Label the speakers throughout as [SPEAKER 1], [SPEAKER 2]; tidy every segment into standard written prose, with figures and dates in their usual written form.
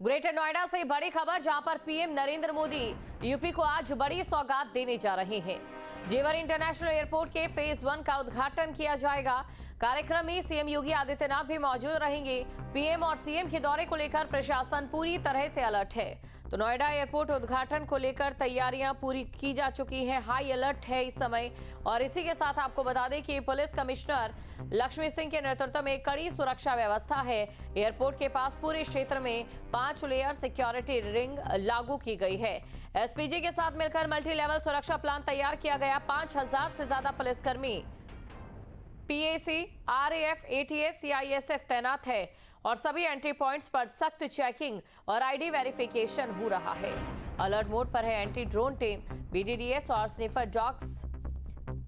[SPEAKER 1] Greater Noida से बड़ी खबर, जहां पर पीएम नरेंद्र मोदी यूपी को आज बड़ी सौगात देने जा रहे हैं। जेवर इंटरनेशनल एयरपोर्ट के फेज 1 का उद्घाटन किया जाएगा। कार्यक्रम में सीएम योगी आदित्यनाथ भी मौजूद रहेंगे। पीएम और सीएम के दौरे को लेकर प्रशासन पूरी तरह से अलर्ट है। तो नोएडा एयरपोर्ट उद्घाटन को लेकर तैयारियां पूरी की जा चुकी हैं। हाई अलर्ट है इस समय। और इसी के साथ आपको बता दें कि पुलिस कमिश्नर लक्ष्मी सिंह के नेतृत्व में कड़ी सुरक्षा व्यवस्था है। एयरपोर्ट के पास पूरे क्षेत्र में 5 लेयर सिक्योरिटी रिंग लागू की गई है। एसपीजी के साथ मिलकर मल्टी लेवल सुरक्षा प्लान तैयार किया गया। 5000 से ज्यादा पुलिसकर्मी, पीएसी, आरएएफ, एटीएस, सीआईएसएफ तैनात है और सभी एंट्री पॉइंट्स पर सख्त चेकिंग और आईडी वेरिफिकेशन हो रहा है। अलर्ट मोड पर है एंटी ड्रोन टीम, बीडीडीएस और स्निफर डॉग्स।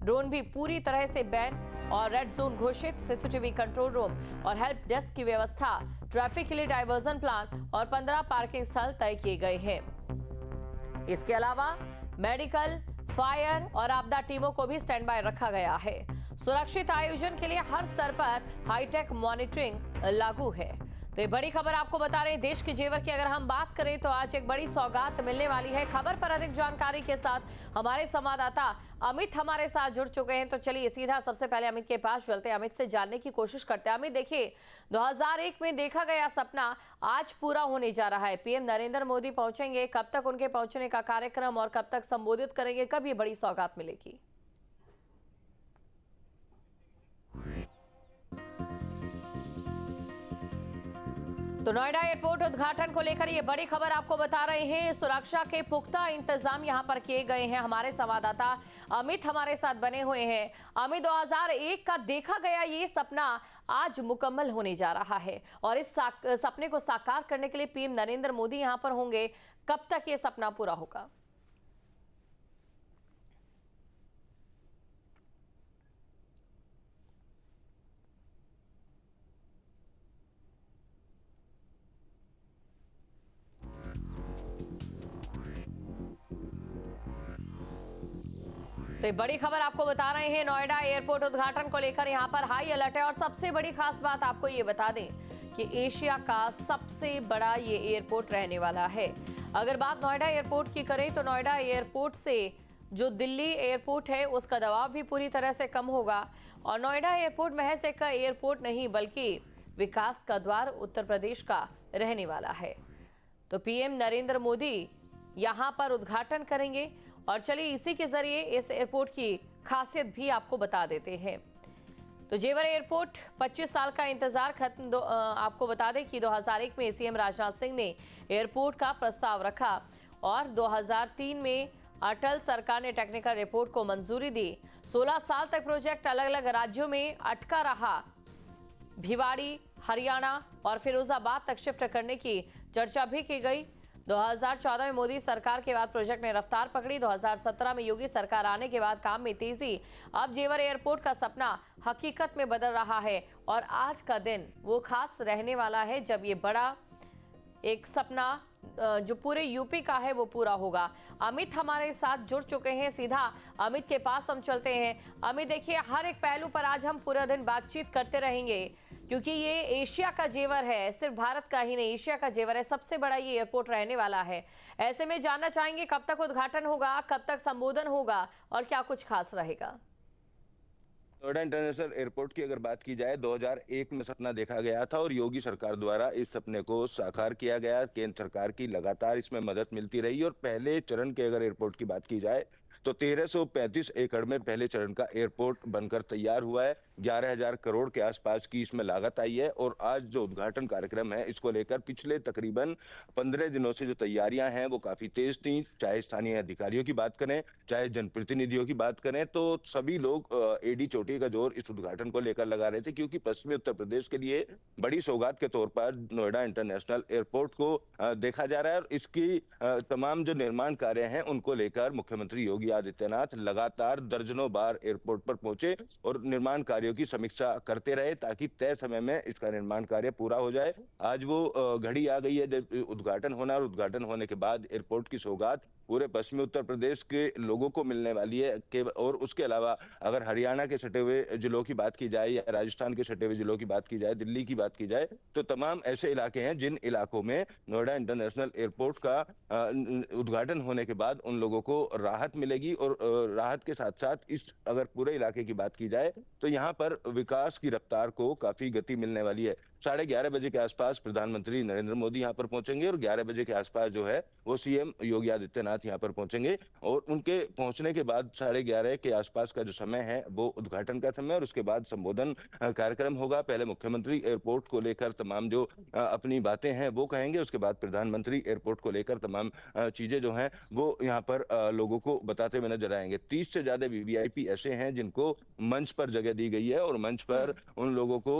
[SPEAKER 1] ड्रोन भी पूरी तरह से बैन और रेड जोन घोषित। सीसीटीवी कंट्रोल रूम और हेल्प डेस्क की व्यवस्था, ट्रैफिक के लिए डाइवर्जन प्लान और 15 पार्किंग स्थल तय किए गए हैं। इसके अलावा मेडिकल, फायर और आपदा टीमों को भी स्टैंड बाय रखा गया है। सुरक्षित आयोजन के लिए हर स्तर पर हाईटेक मॉनिटरिंग लागू है। तो ये बड़ी खबर आपको बता रहे हैं। देश के जेवर की अगर हम बात करें तो आज एक बड़ी सौगात मिलने वाली है। खबर पर अधिक जानकारी के साथ हमारे संवाददाता अमित हमारे साथ जुड़ चुके हैं। तो चलिए सीधा सबसे पहले अमित के पास चलते हैं, अमित से जानने की कोशिश करते हैं। अमित, देखिए 2001 में देखा गया सपना आज पूरा होने जा रहा है। पीएम नरेंद्र मोदी पहुंचेंगे, कब तक उनके पहुंचने का कार्यक्रम और कब तक संबोधित करेंगे, कब ये बड़ी सौगात मिलेगी? तो नोएडा एयरपोर्ट उद्घाटन को लेकर ये बड़ी खबर आपको बता रहे हैं। सुरक्षा के पुख्ता इंतजाम यहां पर किए गए हैं। हमारे संवाददाता अमित हमारे साथ बने हुए हैं। अमित, 2001 का देखा गया ये सपना आज मुकम्मल होने जा रहा है और इस सपने को साकार करने के लिए पीएम नरेंद्र मोदी यहां पर होंगे। कब तक ये सपना पूरा होगा? तो बड़ी खबर आपको बता रहे हैं, नोएडा एयरपोर्ट उद्घाटन को लेकर यहां पर हाई अलर्ट है। और सबसे बड़ी खास बात आपको ये बता दें कि एशिया का सबसे बड़ा ये एयरपोर्ट रहने वाला है। अगर बात नोएडा एयरपोर्ट की करें तो नोएडा एयरपोर्ट से जो दिल्ली एयरपोर्ट है उसका दबाव भी पूरी तरह से कम होगा। और नोएडा एयरपोर्ट महज एक एयरपोर्ट नहीं बल्कि विकास का द्वार उत्तर प्रदेश का रहने वाला है। तो पीएम नरेंद्र मोदी यहां पर उद्घाटन करेंगे और चलिए इसी के जरिए इस एयरपोर्ट की खासियत भी आपको बता देते हैं। तो जेवर एयरपोर्ट 25 साल का इंतजार खत्म। आपको बता दें कि 2001 में सीएम राजनाथ सिंह ने एयरपोर्ट का प्रस्ताव रखा और 2003 में अटल सरकार ने टेक्निकल रिपोर्ट को मंजूरी दी। 16 साल तक प्रोजेक्ट अलग अलग राज्यों में अटका रहा। भिवाड़ी, हरियाणा और फिरोजाबाद तक शिफ्ट करने की चर्चा भी की गई। 2014 में मोदी सरकार के बाद प्रोजेक्ट ने रफ्तार पकड़ी। 2017 में योगी सरकार आने के बाद काम में तेजी। अब जेवर एयरपोर्ट का सपना हकीकत में बदल रहा है और आज का दिन वो खास रहने वाला है जब ये बड़ा एक सपना जो पूरे यूपी का है वो पूरा होगा। अमित हमारे साथ जुड़ चुके हैं, सीधा अमित के पास हम चलते हैं। अमित, देखिए हर एक पहलू पर आज हम पूरा दिन बातचीत करते रहेंगे क्योंकि ये एशिया का जेवर है, सिर्फ भारत का ही नहीं एशिया का जेवर है। सबसे बड़ा ये एयरपोर्ट रहने वाला है। ऐसे में जानना चाहेंगे कब तक उद्घाटन होगा, कब तक संबोधन होगा और क्या कुछ खास रहेगा?
[SPEAKER 2] नोएडा इंटरनेशनल एयरपोर्ट की अगर बात की जाए, 2001 में सपना देखा गया था और योगी सरकार द्वारा इस सपने को साकार किया गया। केंद्र सरकार की लगातार इसमें मदद मिलती रही और पहले चरण के अगर एयरपोर्ट की बात की जाए तो 1335 एकड़ में पहले चरण का एयरपोर्ट बनकर तैयार हुआ है। 11,000 करोड़ के आसपास की इसमें लागत आई है और आज जो उद्घाटन कार्यक्रम है इसको लेकर पिछले तकरीबन 15 दिनों से जो तैयारियां हैं वो काफी तेज थी। चाहे स्थानीय अधिकारियों की बात करें, चाहे जनप्रतिनिधियों की बात करें, तो सभी लोग एडी चोटी का जोर इस उद्घाटन को लेकर लगा रहे थे क्योंकि पश्चिमी उत्तर प्रदेश के लिए बड़ी सौगात के तौर पर नोएडा इंटरनेशनल एयरपोर्ट को देखा जा रहा है। और इसकी तमाम जो निर्माण कार्य हैं उनको लेकर मुख्यमंत्री योगी आदित्यनाथ लगातार दर्जनों बार एयरपोर्ट पर पहुंचे और निर्माण कार्यों की समीक्षा करते रहे ताकि तय समय में इसका निर्माण कार्य पूरा हो जाए। आज वो घड़ी आ गई है जब उद्घाटन होना और उद्घाटन होने के बाद एयरपोर्ट की सौगात पूरे पश्चिमी उत्तर प्रदेश के लोगों को मिलने वाली है और उसके अलावा अगर हरियाणा के सटे हुए जिलों की बात की जाए या राजस्थान के सटे हुए जिलों की बात की जाए, दिल्ली की बात की जाए, तो तमाम ऐसे इलाके हैं जिन इलाकों में नोएडा इंटरनेशनल एयरपोर्ट का उद्घाटन होने के बाद उन लोगों को राहत मिलेगी। और राहत के साथ साथ इस अगर पूरे इलाके की बात की जाए तो यहाँ पर विकास की रफ्तार को काफी गति मिलने वाली है। 11:30 बजे के आसपास प्रधानमंत्री नरेंद्र मोदी यहाँ पर पहुंचेंगे और 11 बजे के आसपास जो है वो सीएम योगी आदित्यनाथ यहाँ पर पहुंचेंगे। और उनके पहुंचने के बाद 11:30 के आसपास का जो समय है वो उद्घाटन का समय और उसके बाद संबोधन कार्यक्रम होगा। पहले मुख्यमंत्री एयरपोर्ट को लेकर तमाम जो अपनी बातें हैं वो कहेंगे, उसके बाद प्रधानमंत्री एयरपोर्ट को लेकर तमाम चीजें जो हैं वो यहाँ पर लोगों को बताते हुए नजर आएंगे। 30 से ज्यादा वीवीआईपी ऐसे हैं जिनको मंच पर जगह दी गई है और मंच पर उन लोगों को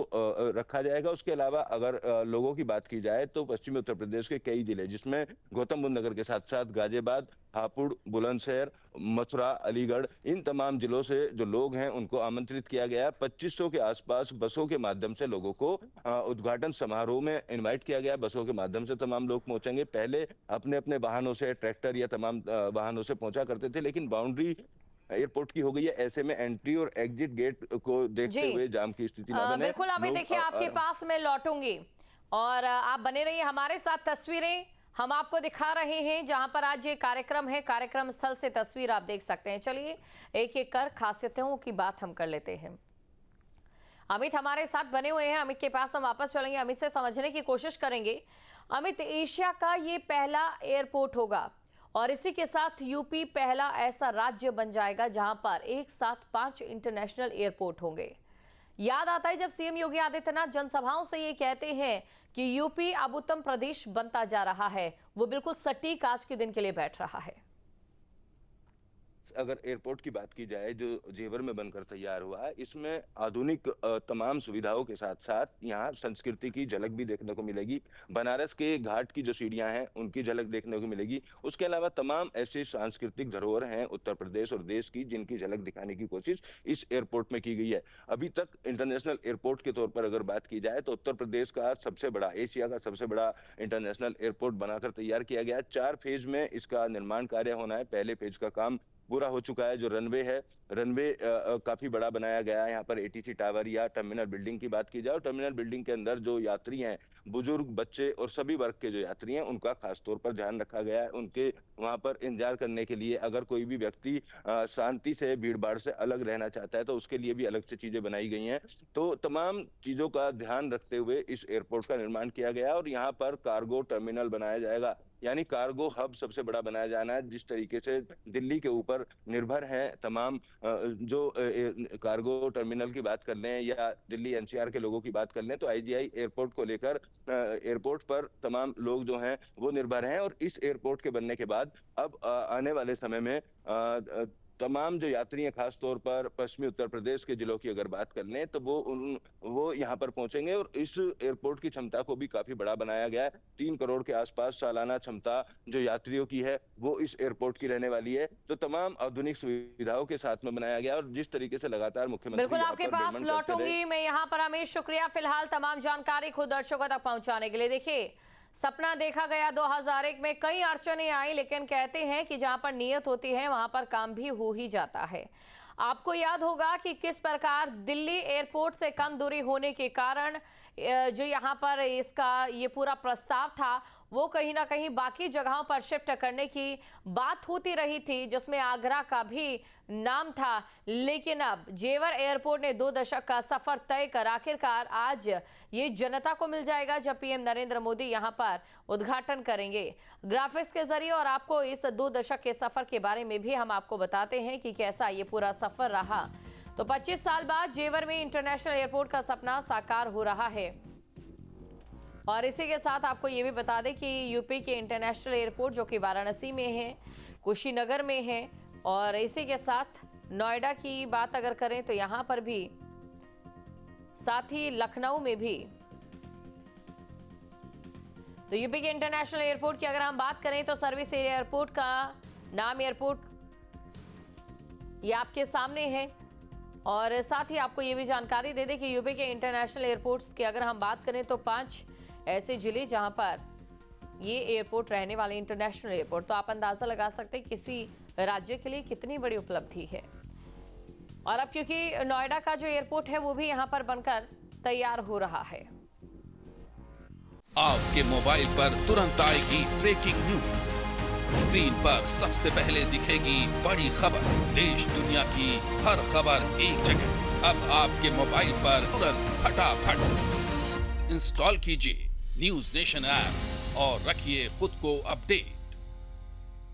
[SPEAKER 2] रखा जाएगा। उसके अलावा अगर लोगों की बात की जाए तो पश्चिमी उत्तर प्रदेश के कई जिले जिसमें गौतम बुद्ध नगर के साथ साथ गाजियाबाद, हापुड़, बुलंदशहर, मथुरा, अलीगढ़, इन तमाम जिलों से जो लोग हैं उनको आमंत्रित किया गया है। 2500 के आसपास बसों के माध्यम से लोगों को उद्घाटन समारोह में इनवाइट किया गया है। बसों के माध्यम से तमाम लोग पहुंचेंगे। पहले अपने अपने वाहनों से, ट्रैक्टर या तमाम वाहनों से पहुंचा करते थे, लेकिन बाउंड्री एयरपोर्ट की हो गई है। ऐसे में एंट्री और एग्जिट गेट को देखते हुए जाम की स्थिति न बने।
[SPEAKER 1] बिल्कुल अमित, देखिए आपके पास मैं लौटूंगी और आप बने रहिए हमारे साथ। तस्वीरें हम आपको दिखा रहे हैं जहां पर आज ये कार्यक्रम है, कार्यक्रम स्थल से तस्वीर आप देख सकते हैं। चलिए एक एक कर खासियतों की बात हम कर लेते हैं। अमित हमारे साथ बने हुए हैं, अमित के पास हम वापस चलेंगे, अमित से समझने की कोशिश करेंगे। अमित, एशिया का ये पहला एयरपोर्ट होगा और इसी के साथ यूपी पहला ऐसा राज्य बन जाएगा जहां पर एक साथ 5 इंटरनेशनल एयरपोर्ट होंगे। याद आता है जब सीएम योगी आदित्यनाथ जनसभाओं से ये कहते हैं कि यूपी अब उत्तम प्रदेश बनता जा रहा है, वो बिल्कुल सटीक आज के दिन के लिए बैठ रहा है।
[SPEAKER 2] अगर एयरपोर्ट की बात की जाए जो जेवर में बनकर तैयार हुआ है, इसमें आधुनिक तमाम सुविधाओं के साथ साथ यहाँ संस्कृति की झलक भी देखने को मिलेगी। बनारस के घाट की जो सीढ़ियां हैं उनकी झलक देखने को मिलेगी। उसके अलावा तमाम ऐसी सांस्कृतिक धरोहर हैं उत्तर प्रदेश और देश की जिनकी झलक दिखाने की कोशिश इस एयरपोर्ट में की गई है। अभी तक इंटरनेशनल एयरपोर्ट के तौर पर अगर बात की जाए तो उत्तर प्रदेश का सबसे बड़ा, एशिया का सबसे बड़ा इंटरनेशनल एयरपोर्ट बनाकर तैयार किया गया है। 4 फेज में इसका निर्माण कार्य होना है। पहले फेज का काम पूरा हो चुका है। जो रनवे है, रनवे काफी बड़ा बनाया गया है। यहाँ पर एटीसी टावर या टर्मिनल बिल्डिंग की बात की जाए, टर्मिनल बिल्डिंग के अंदर जो यात्री हैं, बुजुर्ग, बच्चे और सभी वर्ग के जो यात्री हैं उनका खास तौर पर ध्यान रखा गया है। उनके वहां पर इंतजार करने के लिए अगर कोई भी व्यक्ति शांति से, भीड़ भाड़ से अलग रहना चाहता है तो उसके लिए भी अलग से चीजें बनाई गई हैं। तो तमाम चीजों का ध्यान रखते हुए इस एयरपोर्ट का निर्माण किया गया और यहाँ पर कार्गो टर्मिनल बनाया जाएगा, यानी कार्गो हब सबसे बड़ा बनाया जाना है। जिस तरीके से दिल्ली के ऊपर निर्भर है तमाम जो कार्गो टर्मिनल की बात कर लें या दिल्ली एनसीआर के लोगों की बात कर लें, तो आईजीआई एयरपोर्ट को लेकर एयरपोर्ट पर तमाम लोग जो हैं वो निर्भर हैं। और इस एयरपोर्ट के बनने के बाद अब आने वाले समय में तमाम जो यात्री हैं, खास तौर पर पश्चिमी उत्तर प्रदेश के जिलों की अगर बात कर लें तो वो यहाँ पर पहुंचेंगे। और इस एयरपोर्ट की क्षमता को भी काफी बड़ा बनाया गया है। 3 करोड़ के आसपास सालाना क्षमता जो यात्रियों की है वो इस एयरपोर्ट की रहने वाली है। तो तमाम आधुनिक सुविधाओं के साथ में बनाया गया और जिस तरीके से लगातार मुख्यमंत्री
[SPEAKER 1] बिल्कुल आपके पास लौटूंगी मैं यहाँ पर। हमें शुक्रिया फिलहाल तमाम जानकारी खुद दर्शकों तक पहुंचाने के लिए। देखिए, सपना देखा गया 2001 में, कई अड़चने आई, लेकिन कहते हैं कि जहां पर नियत होती है वहां पर काम भी हो ही जाता है। आपको याद होगा कि किस प्रकार दिल्ली एयरपोर्ट से कम दूरी होने के कारण जो यहाँ पर इसका ये पूरा प्रस्ताव था वो कहीं ना कहीं बाकी जगहों पर शिफ्ट करने की बात होती रही थी, जिसमें आगरा का भी नाम था। लेकिन अब जेवर एयरपोर्ट ने 2 दशक का सफर तय कर आखिरकार आज ये जनता को मिल जाएगा जब पीएम नरेंद्र मोदी यहाँ पर उद्घाटन करेंगे ग्राफिक्स के जरिए। और आपको इस 2 दशक के सफर के बारे में भी हम आपको बताते हैं कि कैसा ये पूरा सफर रहा। तो 25 साल बाद जेवर में इंटरनेशनल एयरपोर्ट का सपना साकार हो रहा है। और इसी के साथ आपको ये भी बता दें कि यूपी के इंटरनेशनल एयरपोर्ट जो कि वाराणसी में है, कुशीनगर में है, और इसी के साथ नोएडा की बात अगर करें तो यहाँ पर भी, साथ ही लखनऊ में भी। तो यूपी के इंटरनेशनल एयरपोर्ट की अगर हम बात करें तो सर्विस एयरपोर्ट का नाम एयरपोर्ट ये आपके सामने है। और साथ ही आपको ये भी जानकारी दे दें कि यूपी के इंटरनेशनल एयरपोर्ट्स की अगर हम बात करें तो 5 ऐसे जिले जहां पर ये एयरपोर्ट रहने वाले इंटरनेशनल एयरपोर्ट, तो आप अंदाजा लगा सकते हैं किसी राज्य के लिए कितनी बड़ी उपलब्धि है। और अब क्योंकि नोएडा का जो एयरपोर्ट है वो भी यहाँ पर बनकर तैयार हो रहा है।
[SPEAKER 3] आपके मोबाइल पर तुरंत आएगी ब्रेकिंग न्यूज। स्क्रीन पर सबसे पहले दिखेगी बड़ी खबर। देश दुनिया की हर खबर एक जगह। अब आपके मोबाइल पर तुरंत फटाफट इंस्टॉल कीजिए न्यूज नेशन ऐप और रखिए खुद को अपडेट।